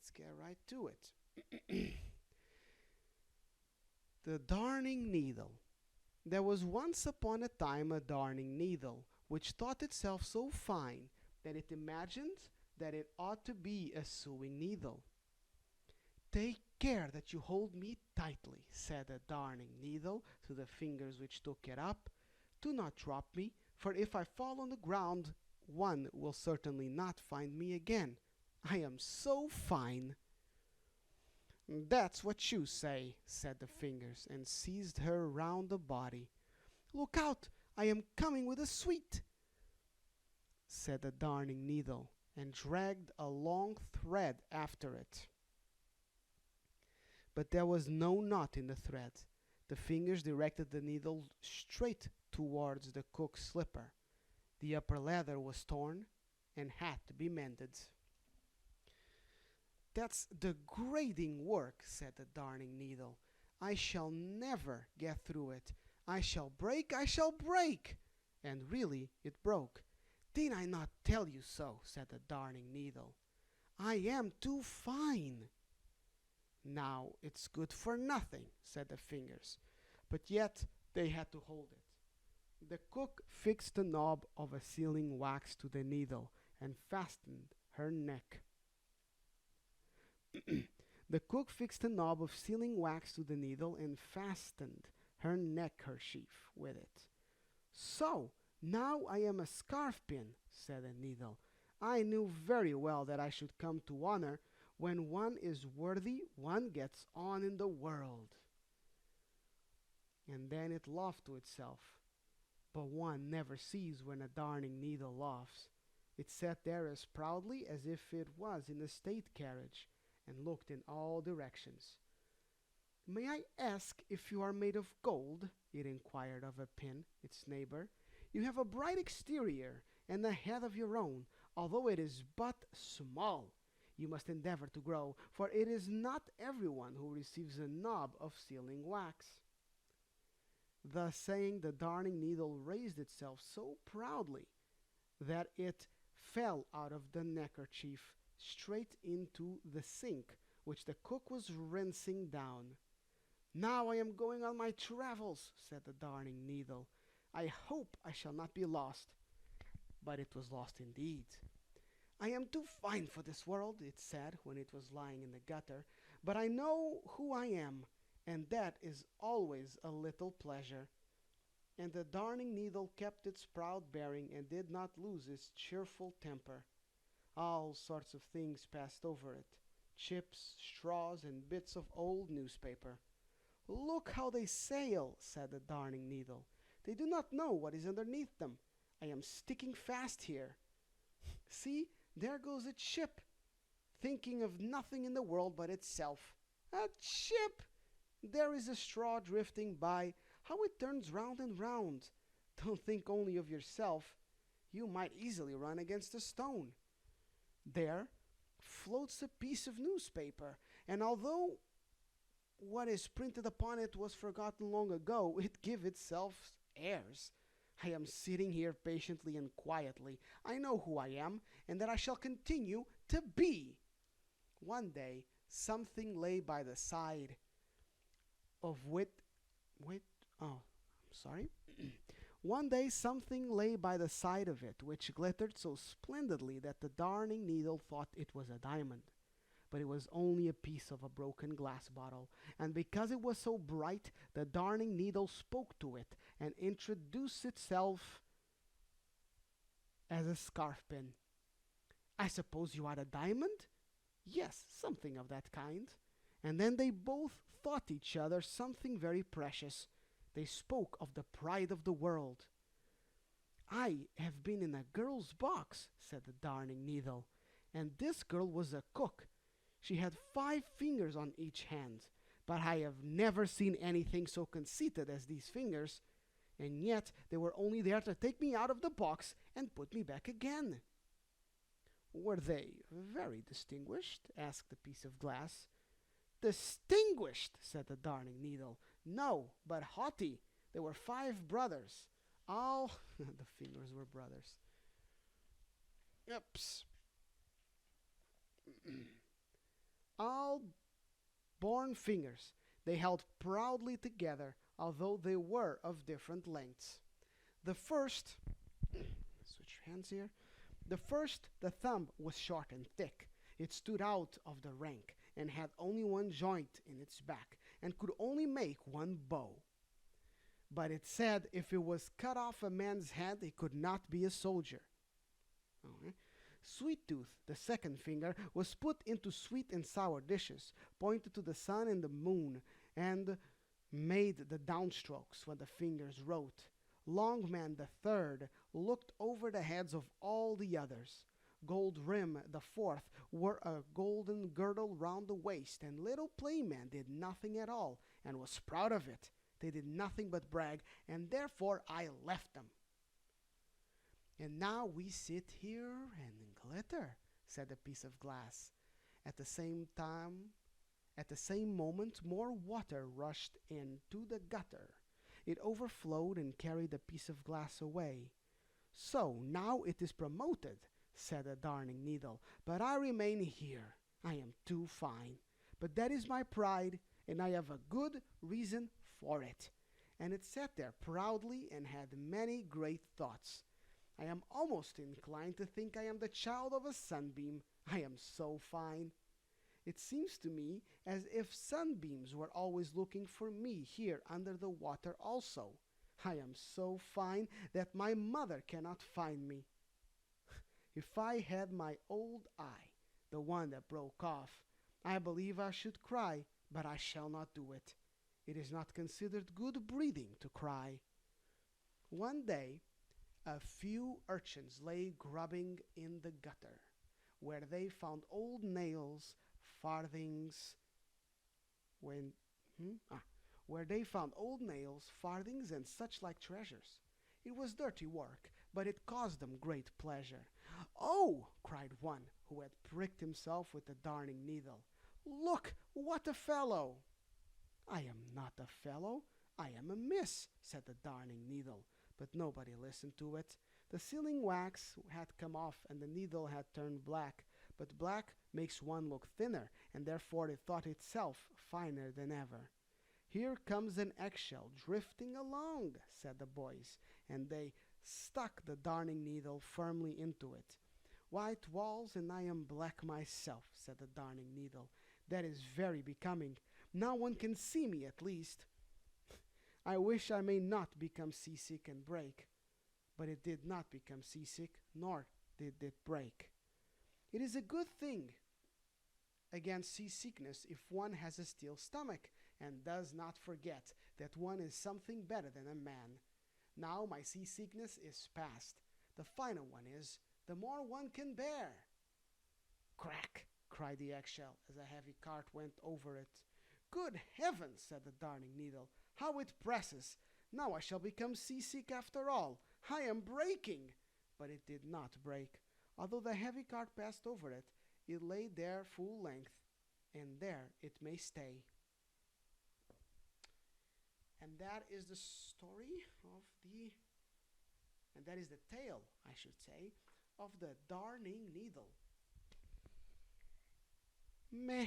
let's get right to it. The darning needle. There was once upon a time a darning needle, which thought itself so fine that it imagined that it ought to be a sewing needle. Take care that you hold me tightly, said the darning needle to the fingers which took it up. Do not drop me, for if I fall on the ground, one will certainly not find me again. I am so fine. That's what you say, said the fingers, and seized her round the body. Look out, I am coming with a sweet, said the darning needle, and dragged a long thread after it. But there was no knot in the thread. The fingers directed the needle straight towards the cook's slipper. The upper leather was torn and had to be mended. That's degrading work, said the darning needle. I shall never get through it. I shall break, I shall break. And really it broke. Did I not tell you so, said the darning needle. I am too fine. Now it's good for nothing, said the fingers, but yet they had to hold it. The cook fixed the knob of a sealing wax to the needle and fastened her neck. The cook fixed a knob of sealing wax to the needle and fastened her neckerchief with it. So, now I am a scarf pin, said the needle. I knew very well that I should come to honor. When one is worthy, one gets on in the world. And then it laughed to itself. But one never sees when a darning needle laughs. It sat there as proudly as if it was in a state carriage, and looked in all directions. May I ask if you are made of gold? It inquired of a pin, its neighbor. You have a bright exterior, and a head of your own, although it is but small. You must endeavor to grow, for it is not everyone who receives a knob of sealing wax. Thus saying, the darning needle raised itself so proudly that it fell out of the neckerchief straight into the sink, which the cook was rinsing down. Now I am going on my travels, said the darning needle. I hope I shall not be lost. But it was lost indeed. I am too fine for this world, it said when it was lying in the gutter, but I know who I am, and that is always a little pleasure. And the darning needle kept its proud bearing and did not lose its cheerful temper. All sorts of things passed over it, chips, straws, and bits of old newspaper. Look how they sail, said the darning needle. They do not know what is underneath them. I am sticking fast here. See, there goes its ship, thinking of nothing in the world but itself. A ship! There is a straw drifting by. How it turns round and round. Don't think only of yourself. You might easily run against a stone. There floats a piece of newspaper, and although what is printed upon it was forgotten long ago, it gives itself airs. I am sitting here patiently and quietly. I know who I am, and that I shall continue to be. One day something lay by the side of One day something lay by the side of it, which glittered so splendidly that the darning needle thought it was a diamond. But it was only a piece of a broken glass bottle, and because it was so bright, the darning needle spoke to it and introduced itself as a scarf pin. I suppose you are a diamond? Yes, something of that kind. And then they both thought each other something very precious. They spoke of the pride of the world. I have been in a girl's box, said the darning needle, and this girl was a cook. She had 5 fingers on each hand, but I have never seen anything so conceited as these fingers, and yet they were only there to take me out of the box and put me back again. Were they very distinguished? Asked the piece of glass. Distinguished, said the darning needle. No, but haughty. They were 5 brothers. All the fingers were brothers. Oops. all born fingers. They held proudly together, although they were of different lengths. The first, switch hands here. The first, the thumb, was short and thick. It stood out of the rank and had only one joint in its back and could only make one bow. But it said if it was cut off a man's head, he could not be a soldier. Okay. Sweet Tooth, the second finger, was put into sweet and sour dishes, pointed to the sun and the moon, and made the downstrokes when the fingers wrote. Longman the third looked over the heads of all the others. Gold Rim the fourth wore a golden girdle round the waist, and Little Playman did nothing at all, and was proud of it. They did nothing but brag, and therefore I left them. And now we sit here and glitter, said the piece of glass. At the same moment, more water rushed into the gutter. It overflowed and carried the piece of glass away. So now it is promoted, said the Darning Needle, but I remain here. I am too fine. But that is my pride, and I have a good reason for it. And it sat there proudly and had many great thoughts. I am almost inclined to think I am the child of a sunbeam. I am so fine. It seems to me as if sunbeams were always looking for me here under the water also. I am so fine that my mother cannot find me. If I had my old eye, the one that broke off, I believe I should cry, but I shall not do it. It is not considered good breeding to cry. One day, a few urchins lay grubbing in the gutter, where they found old nails, farthings, farthings, and such like treasures. It was dirty work, but it caused them great pleasure. "Oh!" cried one, who had pricked himself with the Darning Needle. "Look, what a fellow!" "I am not a fellow, I am a miss," said the Darning Needle, but nobody listened to it. The sealing wax had come off and the needle had turned black, but black makes one look thinner, and therefore it thought itself finer than ever. "Here comes an eggshell drifting along," said the boys, and they stuck the Darning Needle firmly into it. "White walls, and I am black myself," said the Darning Needle. "That is very becoming. Now one can see me at least. I wish I may not become seasick and break." But it did not become seasick, nor did it break. It is a good thing against seasickness if one has a steel stomach, and does not forget that one is something better than a man. Now my seasickness is past. The finer one is, the more one can bear. "Crack!" cried the eggshell as a heavy cart went over it. "Good heavens!" said the Darning Needle. "How it presses! Now I shall become seasick after all. I am breaking!" But it did not break. Although the heavy cart passed over it, it lay there full length, and there it may stay. And that is the story of that is the tale, I should say, of the Darning Needle. Meh.